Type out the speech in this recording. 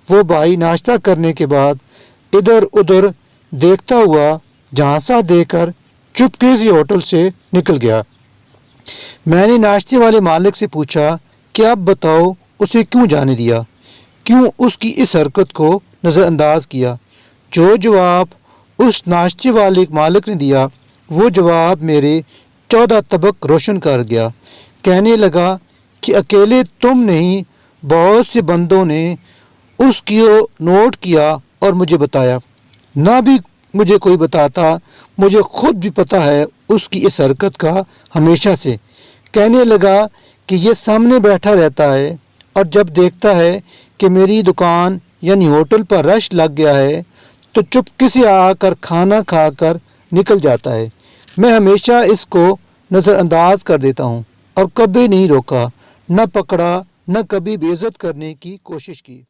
وہ بھائی ناشتہ کرنے کے بعد ادھر ادھر دیکھتا ہوا جھانسا دے کر چپکے سے ہوٹل سے نکل گیا۔ میں نے ناشتے والے مالک سے پوچھا کہ اب بتاؤ اسے کیوں جانے دیا، کیوں اس کی اس حرکت کو نظر انداز کیا؟ جو جواب اس ناشتے والے مالک نے دیا وہ جواب میرے 14 طبق روشن کر گیا۔ کہنے لگا کہ اکیلے تم نہیں، بہت سے بندوں نے اس کی نوٹ کیا اور مجھے بتایا۔ نہ بھی مجھے کوئی بتاتا، مجھے خود بھی پتہ ہے اس کی اس حرکت کا ہمیشہ سے۔ کہنے لگا کہ یہ سامنے بیٹھا رہتا ہے اور جب دیکھتا ہے کہ میری دکان یعنی ہوٹل پر رش لگ گیا ہے تو چپکے سے آ کر کھانا کھا کر نکل جاتا ہے۔ میں ہمیشہ اس کو نظر انداز کر دیتا ہوں اور کبھی نہیں روکا، نہ پکڑا، نہ کبھی بے عزت کرنے کی کوشش کی۔